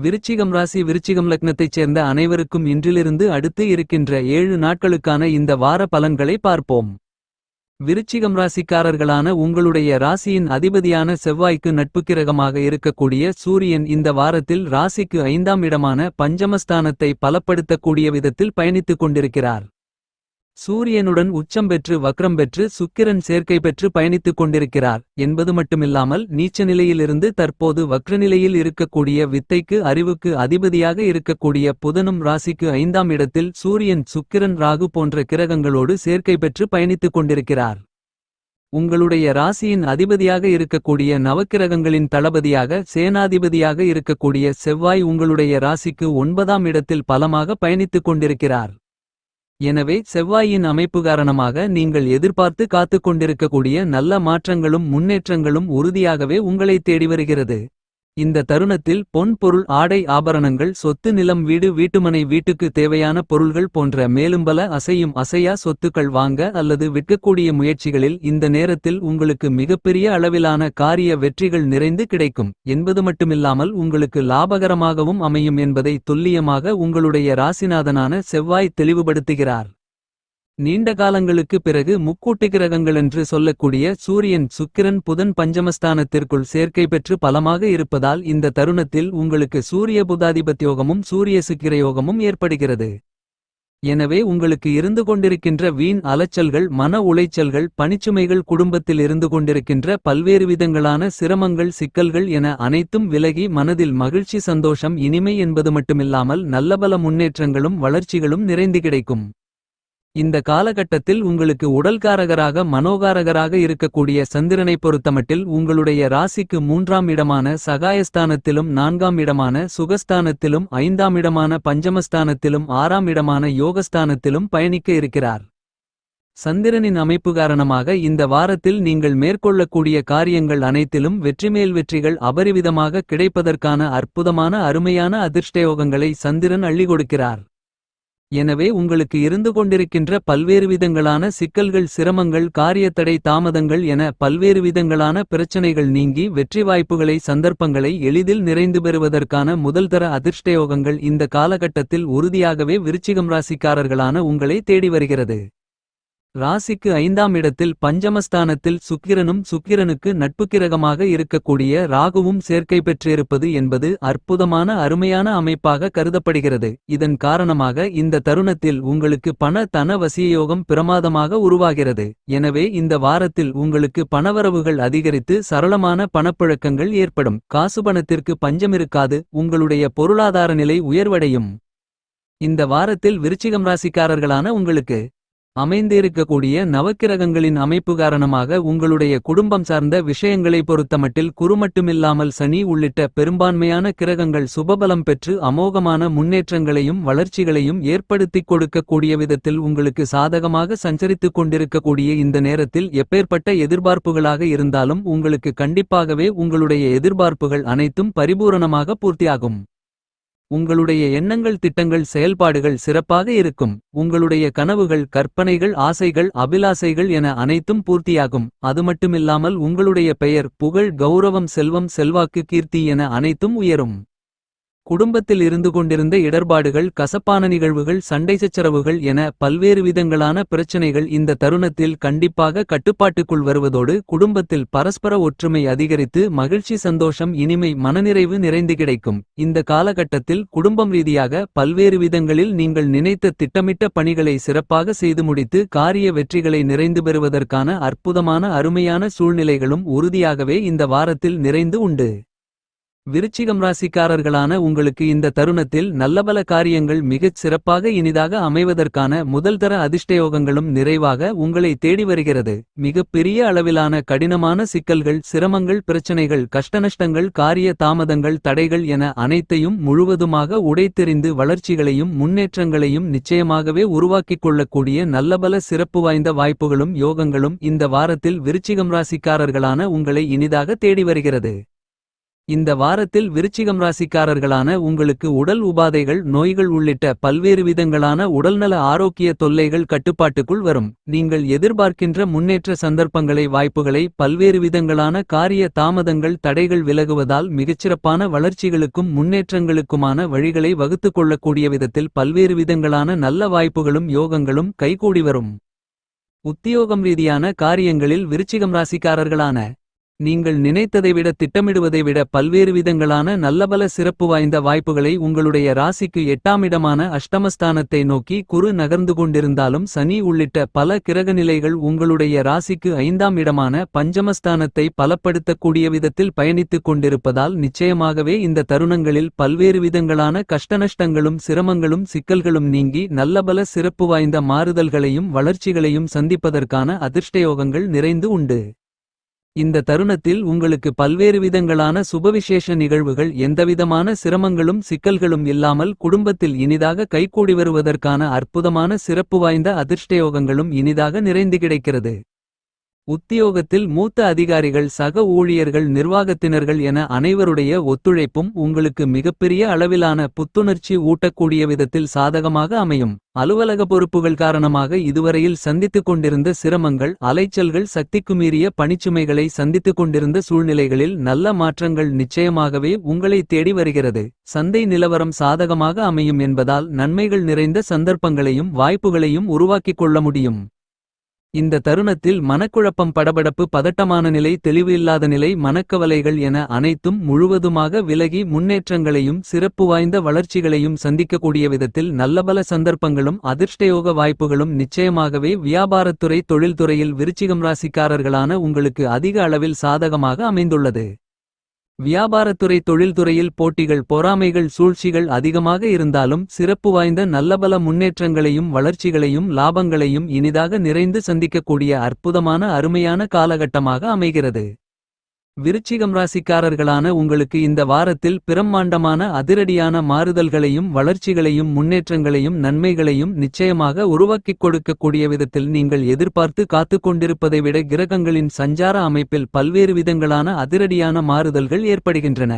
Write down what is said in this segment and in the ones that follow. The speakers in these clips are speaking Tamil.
விருச்சிகம் ராசி விருச்சிகம் லக்னத்தைச் சேர்ந்த அனைவருக்கும் இன்றிலிருந்து அடுத்து இருக்கின்ற 7 நாட்களுக்கான இந்த வார பலன்களை பார்ப்போம். விருச்சிகம் ராசிக்காரர்களான உங்களுடைய ராசியின் அதிபதியான செவ்வாய்க்கு நட்புக்கிரகமாக இருக்கக்கூடிய சூரியன் இந்த வாரத்தில் ராசிக்கு 5ஆம் இடமான பஞ்சமஸ்தானத்தை பலப்படுத்தக்கூடிய விதத்தில் பயணித்துக் கொண்டிருக்கிறார். சூரியனுடன் உச்சம் பெற்று வக்ரம் பெற்று சுக்கிரன் சேர்க்கை பெற்று பயணித்துக் கொண்டிருக்கிறார் என்பது மட்டுமில்லாமல் நீச்ச நிலையிலிருந்து தற்போது வக்ரநிலையில் இருக்கக்கூடிய வித்தைக்கு அறிவுக்கு அதிபதியாக இருக்கக்கூடிய புதனும் ராசிக்கு 5ஆம் இடத்தில் சூரியன் சுக்கிரன் ராகு போன்ற கிரகங்களோடு சேர்க்கை பெற்று பயணித்துக் கொண்டிருக்கிறார். உங்களுடைய ராசியின் அதிபதியாக இருக்கக்கூடிய நவக்கிரகங்களின் தளபதியாக சேனாதிபதியாக இருக்கக்கூடிய செவ்வாய் உங்களுடைய ராசிக்கு 9ஆம் இடத்தில் பலமாக பயணித்துக் கொண்டிருக்கிறார். எனவே செவ்வாயின் அமைப்பு காரணமாக நீங்கள் எதிர்பார்த்து காத்துக் கொண்டிருக்கக்கூடிய நல்ல மாற்றங்களும் முன்னேற்றங்களும் உறுதியாகவே உங்களை தேடி வருகிறது. இந்த தருணத்தில் பொன் பொருள் ஆடை ஆபரணங்கள் சொத்து நிலம் வீடு வீட்டுமனை வீட்டுக்கு தேவையான பொருள்கள் போன்ற மேலும் பல அசையும் அசையா சொத்துக்கள் வாங்க அல்லது விற்கக்கூடிய முயற்சிகளில் இந்த நேரத்தில் உங்களுக்கு மிகப்பெரிய அளவிலான காரிய வெற்றிகள் நிறைந்து கிடைக்கும் என்பது மட்டுமில்லாமல் உங்களுக்கு லாபகரமாகவும் அமையும் என்பதை துல்லியமாக உங்களுடைய ராசிநாதனான செவ்வாய் தெளிவுபடுத்துகிறார். நீண்ட காலங்களுக்கு பிறகு முக்கூட்டு கிரகங்களென்று சொல்லக்கூடிய சூரியன் சுக்கிரன் புதன் பஞ்சமஸ்தானத்திற்குள் சேர்க்கை பெற்று பலமாக இருப்பதால் இந்த தருணத்தில் உங்களுக்கு சூரிய புதாதிபத்யோகமும் சூரிய சுக்கிரயோகமும் ஏற்படுகிறது. எனவே உங்களுக்கு இருந்து கொண்டிருக்கின்ற வீண் அலைச்சல்கள் மன உளைச்சல்கள் பணிச்சுமைகள் குடும்பத்தில் இருந்து கொண்டிருக்கின்ற பல்வேறு விதங்களான சிரமங்கள் சிக்கல்கள் என அனைத்தும் விலகி மனதில் மகிழ்ச்சி சந்தோஷம் இனிமை என்பது மட்டுமில்லாமல் நல்லபல முன்னேற்றங்களும் வளர்ச்சிகளும் நிறைந்து கிடைக்கும். இந்த காலகட்டத்தில் உங்களுக்கு உடல்காரகராக மனோகாரகராக இருக்கக்கூடிய சந்திரனை பொறுத்தமட்டில் உங்களுடைய ராசிக்கு 3ஆம் இடமான சகாயஸ்தானத்திலும் 4ஆம் இடமான சுகஸ்தானத்திலும் 5ஆம் இடமான பஞ்சமஸ்தானத்திலும் 6ஆம் இடமான யோகஸ்தானத்திலும் பயணிக்க இருக்கிறார். சந்திரனின் அமைப்பு காரணமாக இந்த வாரத்தில் நீங்கள் மேற்கொள்ளக்கூடிய காரியங்கள் அனைத்திலும் வெற்றிமேல் வெற்றிகள் அபரிவிதமாக கிடைப்பதற்கான அற்புதமான அருமையான அதிர்ஷ்டயோகங்களை சந்திரன் அள்ளி கொடுக்கிறார். எனவே உங்களுக்கு இருந்து கொண்டிருக்கின்ற பல்வேறு விதங்களான சிக்கல்கள் சிரமங்கள் காரியத்தடை தாமதங்கள் என பல்வேறு விதங்களான பிரச்சனைகள் நீங்கி வெற்றி வாய்ப்புகளை சந்தர்ப்பங்களை எளிதில் நிறைந்து பெறுவதற்கான முதல்தர அதிர்ஷ்டயோகங்கள் இந்த காலகட்டத்தில் உறுதியாகவே விருச்சிகம் ராசிக்காரர்களான உங்களை தேடி வருகிறது. ராசிக்கு 5ஆம் இடத்தில் பஞ்சமஸ்தானத்தில் சுக்கிரனும் சுக்கிரனுக்கு நட்புக்கிரகமாக இருக்கக்கூடிய ராகுவும் சேர்க்கை பெற்றிருப்பது என்பது அற்புதமான அருமையான அமைப்பாக கருதப்படுகிறது. இதன் காரணமாக இந்த தருணத்தில் உங்களுக்கு பண தன வசியயோகம் பிரமாதமாக உருவாகிறது. எனவே இந்த வாரத்தில் உங்களுக்கு பணவரவுகள் அதிகரித்து சரளமான பணப்புழக்கங்கள் ஏற்படும். காசுபணத்திற்கு பஞ்சமிருக்காது. உங்களுடைய பொருளாதார நிலை உயர்வடையும். இந்த வாரத்தில் விருச்சிகம் ராசிக்காரர்களான உங்களுக்கு அமைந்திருக்கக்கூடிய நவக்கிரகங்களின் அமைப்பு காரணமாக உங்களுடைய குடும்பம் சார்ந்த விஷயங்களை பொறுத்தமட்டில் குறுமட்டுமில்லாமல் சனி உள்ளிட்ட பெரும்பான்மையான கிரகங்கள் சுபபலம் பெற்று அமோகமான முன்னேற்றங்களையும் வளர்ச்சிகளையும் ஏற்படுத்திக் கொடுக்கக்கூடிய விதத்தில் உங்களுக்கு சாதகமாக சஞ்சரித்துக் கொண்டிருக்கக்கூடிய இந்த நேரத்தில் எப்பேற்பட்ட எதிர்பார்ப்புகளாக இருந்தாலும் உங்களுக்கு கண்டிப்பாகவே உங்களுடைய எதிர்பார்ப்புகள் அனைத்தும் பரிபூரணமாக பூர்த்தியாகும். உங்களுடைய எண்ணங்கள் திட்டங்கள் செயல்பாடுகள் சிறப்பாக இருக்கும். உங்களுடைய கனவுகள் கற்பனைகள் ஆசைகள் அபிலாசைகள் என அனைத்தும் பூர்த்தியாகும். அதுமட்டுமில்லாமல் உங்களுடைய பெயர் புகழ் கௌரவம் செல்வம் செல்வாக்கு கீர்த்தி என அனைத்தும் உயரும். குடும்பத்தில் இருந்து கொண்டிருந்த இடர்பாடுகள் கசப்பான நிகழ்வுகள் சண்டை சச்சரவுகள் என பல்வேறு விதங்களான பிரச்சனைகள் இந்த தருணத்தில் கண்டிப்பாக கட்டுப்பாட்டுக்குள் வருவதோடு குடும்பத்தில் பரஸ்பர ஒற்றுமை அதிகரித்து மகிழ்ச்சி சந்தோஷம் இனிமை மனநிறைவு நிறைந்து கிடைக்கும். இந்த காலகட்டத்தில் குடும்பம் ரீதியாக பல்வேறு விதங்களில் நீங்கள் நினைத்த திட்டமிட்ட பணிகளை சிறப்பாக செய்து முடித்து காரிய வெற்றிகளை நிறைந்து பெறுவதற்கான அற்புதமான அருமையான சூழ்நிலைகளும் உறுதியாகவே இந்த வாரத்தில் நிறைந்து உண்டு. விருச்சிகம் ராசிக்காரர்களான உங்களுக்கு இந்த தருணத்தில் நல்லபல காரியங்கள் மிகச் சிறப்பாக இனிதாக அமைவதற்கான முதல்தர அதிர்ஷ்டயோகங்களும் நிறைவாக உங்களை தேடி வருகிறது. மிகப் பெரிய அளவிலான கடினமான சிக்கல்கள் சிரமங்கள் பிரச்சனைகள் கஷ்டநஷ்டங்கள் காரிய தாமதங்கள் தடைகள் என அனைத்தையும் முழுவதுமாக உடைத்தெறிந்து வளர்ச்சிகளையும் முன்னேற்றங்களையும் நிச்சயமாகவே உருவாக்கிக் கொள்ளக்கூடிய நல்லபல சிறப்பு வாய்ந்த வாய்ப்புகளும் யோகங்களும் இந்த வாரத்தில் விருச்சிகம் ராசிக்காரர்களான உங்களை இனிதாக தேடி வருகிறது. இந்த வாரத்தில் விருச்சிகம் ராசிக்காரர்களான உங்களுக்கு உடல் உபாதைகள் நோய்கள் உள்ளிட்ட பல்வேறு விதங்களான உடல்நல ஆரோக்கிய தொல்லைகள் கட்டுப்பாட்டுக்குள் வரும். நீங்கள் எதிர்பார்க்கின்ற முன்னேற்ற சந்தர்ப்பங்களை வாய்ப்புகளை பல்வேறு விதங்களான காரிய தாமதங்கள் தடைகள் விலகுவதால் மிகச்சிறப்பான வளர்ச்சிகளுக்கும் முன்னேற்றங்களுக்குமான வழிகளை வகுத்துக் கொள்ளக்கூடிய விதத்தில் பல்வேறு விதங்களான நல்ல வாய்ப்புகளும் யோகங்களும் கைகூடி வரும். உத்தியோகம் ரீதியான காரியங்களில் விருச்சிகம் ராசிக்காரர்களான நீங்கள் நினைத்ததை விட திட்டமிடுவதை விட பல்வேறு விதங்களான நல்லபல சிறப்பு வாய்ந்த வாய்ப்புகளை உங்களுடைய ராசிக்கு 8ஆம் இடமான அஷ்டமஸ்தானத்தை நோக்கி குரு நகர்ந்து கொண்டிருந்தாலும் சனி உள்ளிட்ட பல கிரகநிலைகள் உங்களுடைய ராசிக்கு 5ஆம் இடமான பஞ்சமஸ்தானத்தை பலப்படுத்தக்கூடிய விதத்தில் பயணித்துக் கொண்டிருப்பதால் நிச்சயமாகவே இந்த தருணங்களில் பல்வேறு விதங்களான கஷ்டநஷ்டங்களும் சிரமங்களும் சிக்கல்களும் நீங்கி நல்லபல சிறப்பு வாய்ந்த மாறுதல்களையும் வளர்ச்சிகளையும் சந்திப்பதற்கான அதிர்ஷ்டயோகங்கள் நிறைந்து உண்டு. இந்த தருணத்தில் உங்களுக்கு பல்வேறு விதங்களான சுபவிசேஷ நிகழ்வுகள் எந்தவிதமான சிரமங்களும் சிக்கல்களும் இல்லாமல் குடும்பத்தில் இனிதாக கைகூடி வருவதற்கான அற்புதமான சிறப்பு வாய்ந்த அதிர்ஷ்டயோகங்களும் இனிதாக நிறைந்து கிடைக்கிறது. உத்தியோகத்தில் மூத்த அதிகாரிகள் சக ஊழியர்கள் நிர்வாகத்தினர்கள் என அனைவருடைய ஒத்துழைப்பும் உங்களுக்கு மிகப்பெரிய அளவிலான புத்துணர்ச்சி ஊட்டக்கூடிய விதத்தில் சாதகமாக அமையும். அலுவலக பொறுப்புகள் காரணமாக இதுவரையில் சந்தித்துக் கொண்டிருந்த சிரமங்கள் அலைச்சல்கள் சக்திக்கு மீறிய பணிச்சுமைகளை சந்தித்துக் கொண்டிருந்த சூழ்நிலைகளில் நல்ல மாற்றங்கள் நிச்சயமாகவே உங்களை தேடி வருகிறது. சந்தை நிலவரம் சாதகமாக அமையும் என்பதால் நன்மைகள் நிறைந்த சந்தர்ப்பங்களையும் வாய்ப்புகளையும் உருவாக்கிக் கொள்ள முடியும். இந்த தருணத்தில் மனக்குழப்பம் படபடப்பு பதட்டமான நிலை தெளிவு இல்லாத நிலை மனக்கவலைகள் என அனைத்தும் முழுவதுமாக விலகி முன்னேற்றங்களையும் சிறப்பு வாய்ந்த வளர்ச்சிகளையும் சந்திக்கக்கூடிய விதத்தில் நல்லபல சந்தர்ப்பங்களும் அதிர்ஷ்டயோக வாய்ப்புகளும் நிச்சயமாகவே வியாபாரத்துறை தொழில்துறையில் விருச்சிகம் ராசிக்காரர்களான உங்களுக்கு அதிக அளவில் சாதகமாக அமைந்துள்ளது. வியாபாரத்துறை தொழில்துறையில் போட்டிகள் பொறாமைகள் சூழ்ச்சிகள் அதிகமாக இருந்தாலும் சிறப்பு வாய்ந்த நல்லபல முன்னேற்றங்களையும் வளர்ச்சிகளையும் லாபங்களையும் இனிதாக நிறைந்து சந்திக்கக்கூடிய அற்புதமான அருமையான காலகட்டமாக அமைகிறது. விருச்சிகம் ராசிக்காரர்களான உங்களுக்கு இந்த வாரத்தில் பிரம்மாண்டமான அதிரடியான மாறுதல்களையும் வளர்ச்சிகளையும் முன்னேற்றங்களையும் நன்மைகளையும் நிச்சயமாக உருவாக்கிக் கொடுக்கக்கூடிய விதத்தில் நீங்கள் எதிர்பார்த்து காத்துக் கொண்டிருப்பதை விட கிரகங்களின் சஞ்சார அமைப்பில் பல்வேறு விதங்களான அதிரடியான மாறுதல்கள் ஏற்படுகின்றன.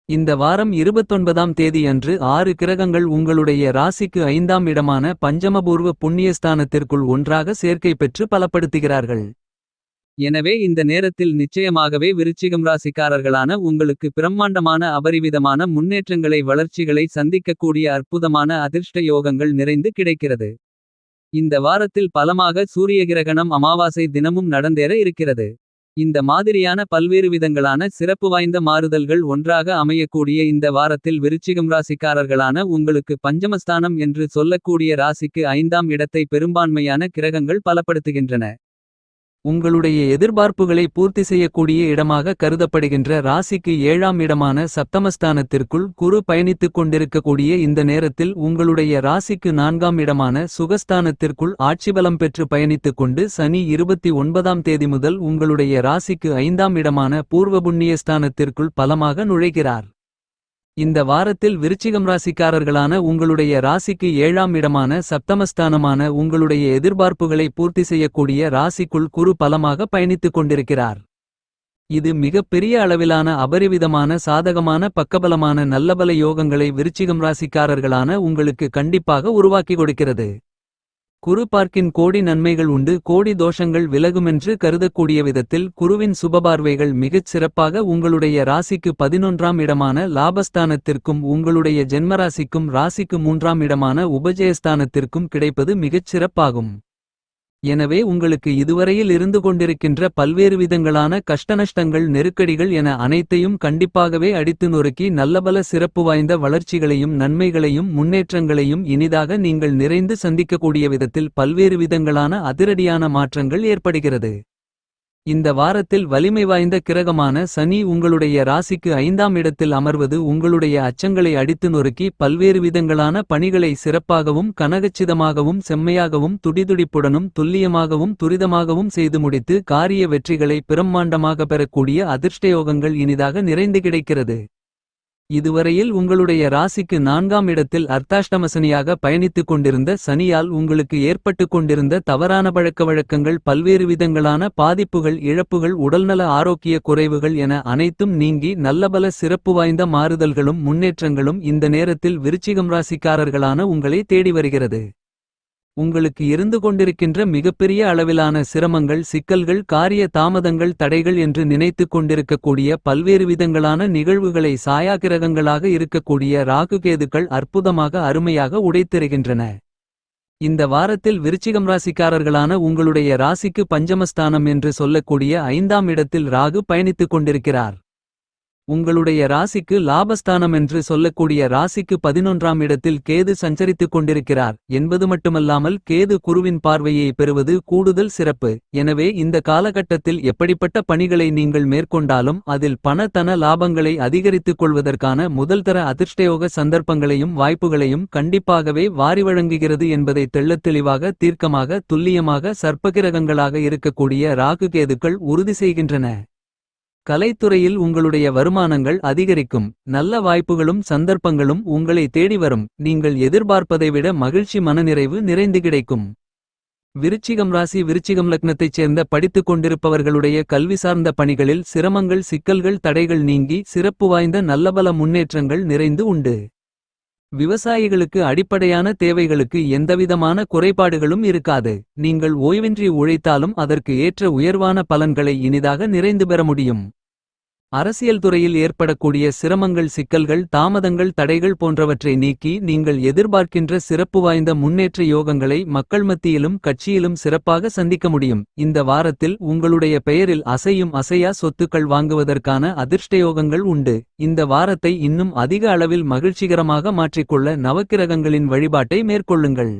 இந்த வாரம் 29ஆம் தேதி அன்று 6 கிரகங்கள் உங்களுடைய ராசிக்கு 5ஆம் இடமான பஞ்சமபூர்வ புண்ணியஸ்தானத்திற்குள் ஒன்றாக சேர்க்கை பெற்று பலப்படுத்துகிறார்கள். எனவே இந்த நேரத்தில் நிச்சயமாகவே விருச்சிகம் ராசிக்காரர்களான உங்களுக்கு பிரம்மாண்டமான அபரிவிதமான முன்னேற்றங்களை வளர்ச்சிகளை சந்திக்கக்கூடிய அற்புதமான அதிர்ஷ்ட யோகங்கள் நிறைந்து கிடைக்கிறது. இந்த வாரத்தில் பலமாக சூரிய கிரகணம் அமாவாசை தினமும் நடந்தேற இருக்கிறது. இந்த மாதிரியான பல்வேறு விதங்களான சிறப்பு வாய்ந்த மாறுதல்கள் ஒன்றாக அமையக்கூடிய இந்த வாரத்தில் விருச்சிகம் ராசிக்காரர்களான உங்களுக்கு பஞ்சமஸ்தானம் என்று சொல்லக்கூடிய ராசிக்கு 5ஆம் இடத்தை பெரும்பான்மையான கிரகங்கள் பலப்படுத்துகின்றன. உங்களுடைய எதிர்பார்ப்புகளை பூர்த்தி செய்யக்கூடிய இடமாக கருதப்படுகின்ற ராசிக்கு 7ஆம் இடமான சப்தமஸ்தானத்திற்குள் குரு பயணித்துக் கொண்டிருக்கக்கூடிய இந்த நேரத்தில் உங்களுடைய ராசிக்கு 4ஆம் இடமான சுகஸ்தானத்திற்குள் ஆட்சிபலம் பெற்று பயணித்துக் கொண்டு சனி 29ஆம் தேதி முதல் உங்களுடைய ராசிக்கு 5ஆம் இடமான பூர்வ புண்ணியஸ்தானத்திற்குள் பலமாக நுழைகிறார். இந்த வாரத்தில் விருச்சிகம் ராசிக்காரர்களான உங்களுடைய ராசிக்கு 7ஆம் இடமான சப்தமஸ்தானமான உங்களுடைய எதிர்பார்ப்புகளை பூர்த்தி செய்யக்கூடிய ராசிக்குள் குரு பலமாக பயணித்துக் கொண்டிருக்கிறார். இது மிக பெரிய அளவிலான அபரிவிதமான சாதகமான பக்கபலமான நல்லபல யோகங்களை விருச்சிகம் ராசிக்காரர்களான உங்களுக்கு கண்டிப்பாக உருவாக்கி கொடுக்கிறது. குரு பார்க்கின் கோடி நன்மைகள் உண்டு கோடி தோஷங்கள் விலகுமென்று கருதக்கூடிய விதத்தில் குருவின் சுபபார்வைகள் மிகச் சிறப்பாக உங்களுடைய ராசிக்கு 11ஆம் இடமான லாபஸ்தானத்திற்கும் உங்களுடைய ஜென்மராசிக்கும் ராசிக்கு 3ஆம் இடமான உபஜயஸ்தானத்திற்கும் கிடைப்பது மிகச் சிறப்பாகும். எனவே உங்களுக்கு இதுவரையில் இருந்து கொண்டிருக்கின்ற பல்வேறு விதங்களான கஷ்டநஷ்டங்கள் நெருக்கடிகள் என அனைத்தையும் கண்டிப்பாகவே அடித்து நொறுக்கி நல்லபல சிறப்பு வாய்ந்த வளர்ச்சிகளையும் நன்மைகளையும் முன்னேற்றங்களையும் இனிதாக நீங்கள் நிறைந்து சந்திக்கக்கூடிய விதத்தில் பல்வேறு விதங்களான அதிரடியான மாற்றங்கள் ஏற்படுகிறது. இந்த வாரத்தில் வலிமை வாய்ந்த கிரகமான சனி உங்களுடைய ராசிக்கு 5ஆம் இடத்தில் அமர்வது உங்களுடைய அச்சங்களை அடித்து நொறுக்கி பல்வேறு விதங்களான பணிகளை சிறப்பாகவும் கனகச்சிதமாகவும் செம்மையாகவும் துடிதுடிப்புடனும் துல்லியமாகவும் துரிதமாகவும் செய்து முடித்து காரிய வெற்றிகளை பிரம்மாண்டமாக பெறக்கூடிய அதிர்ஷ்டயோகங்கள் இனிதாக நிறைந்து கிடைக்கிறது. இதுவரையில் உங்களுடைய ராசிக்கு 4ஆம் இடத்தில் அர்த்தாஷ்டமசனியாக பயணித்துக் கொண்டிருந்த சனியால் உங்களுக்கு ஏற்பட்டுக் கொண்டிருந்த தவறான பழக்கவழக்கங்கள், பல்வேறு விதங்களான பாதிப்புகள், இழப்புகள், உடல்நல ஆரோக்கிய குறைவுகள் என அனைத்தும் நீங்கி நல்லபல சிறப்பு வாய்ந்த மாறுதல்களும் முன்னேற்றங்களும் இந்த நேரத்தில் விருச்சிகம் ராசிக்காரர்களான உங்களை தேடி வருகிறது. உங்களுக்கு இருந்து கொண்டிருக்கின்ற மிகப்பெரிய அளவிலான சிரமங்கள், சிக்கல்கள், காரிய தாமதங்கள், தடைகள் என்று நினைத்துக் கொண்டிருக்கக்கூடிய பல்வேறு விதங்களான நிகழ்வுகளை சாயாகிரகங்களாக இருக்கக்கூடிய ராகுகேதுக்கள் அற்புதமாக அருமையாக உடைத்தெறிகின்றன. இந்த வாரத்தில் விருச்சிகம் ராசிக்காரர்களான உங்களுடைய ராசிக்கு பஞ்சமஸ்தானம் என்று சொல்லக்கூடிய 5ஆம் இடத்தில் ராகு பயணித்துக் கொண்டிருக்கிறார். உங்களுடைய ராசிக்கு லாபஸ்தானம் என்று சொல்லக்கூடிய ராசிக்கு 11ஆம் இடத்தில் கேது சஞ்சரித்துக் கொண்டிருக்கிறார் என்பது மட்டுமல்லாமல் கேது குருவின் பார்வையை பெறுவது கூடுதல் சிறப்பு. எனவே இந்த காலகட்டத்தில் எப்படிப்பட்ட பணிகளை நீங்கள் மேற்கொண்டாலும் அதில் பண தன லாபங்களை அதிகரித்துக் கொள்வதற்கான முதல்தர அதிர்ஷ்டயோக சந்தர்ப்பங்களையும் வாய்ப்புகளையும் கண்டிப்பாகவே வாரி வழங்குகிறது என்பதை தெள்ளத்தெளிவாக, தீர்க்கமாக, துல்லியமாக சர்ப்பகிரகங்களாக இருக்கக்கூடிய ராகு கேதுக்கள் உறுதி செய்கின்றன. கலைத்துறையில் உங்களுடைய வருமானங்கள் அதிகரிக்கும். நல்ல வாய்ப்புகளும் சந்தர்ப்பங்களும் உங்களை தேடி வரும். நீங்கள் எதிர்பார்ப்பதை விட மகிழ்ச்சி, மனநிறைவு நிறைந்து கிடைக்கும். விருச்சிகம் ராசி விருச்சிகம் லக்னத்தைச் சேர்ந்த படித்துக் கொண்டிருப்பவர்களுடைய கல்வி சார்ந்த பணிகளில் சிரமங்கள், சிக்கல்கள், தடைகள் நீங்கி சிறப்பு வாய்ந்த நல்லபல முன்னேற்றங்கள் நிறைந்து உண்டு. விவசாயிகளுக்கு அடிப்படையான தேவைகளுக்கு எந்தவிதமான குறைபாடுகளும் இருக்காது. நீங்கள் ஓய்வின்றி உழைத்தாலும் அதற்கு ஏற்ற உயர்வான பலன்களை இனிதாக நிறைந்து பெற முடியும். அரசியல் துறையில் ஏற்படக்கூடிய சிரமங்கள், சிக்கல்கள், தாமதங்கள், தடைகள் போன்றவற்றை நீக்கி நீங்கள் எதிர்பார்க்கின்ற சிறப்பு வாய்ந்த முன்னேற்ற யோகங்களை மக்கள் மத்தியிலும் கட்சியிலும் சிறப்பாக சந்திக்க முடியும். இந்த வாரத்தில் உங்களுடைய பெயரில் அசையும் அசையா சொத்துக்கள் வாங்குவதற்கான அதிர்ஷ்டயோகங்கள் உண்டு. இந்த வாரத்தை இன்னும் அதிக அளவில் மகிழ்ச்சிகரமாக மாற்றிக்கொள்ள நவக்கிரகங்களின் வழிபாட்டை மேற்கொள்ளுங்கள்.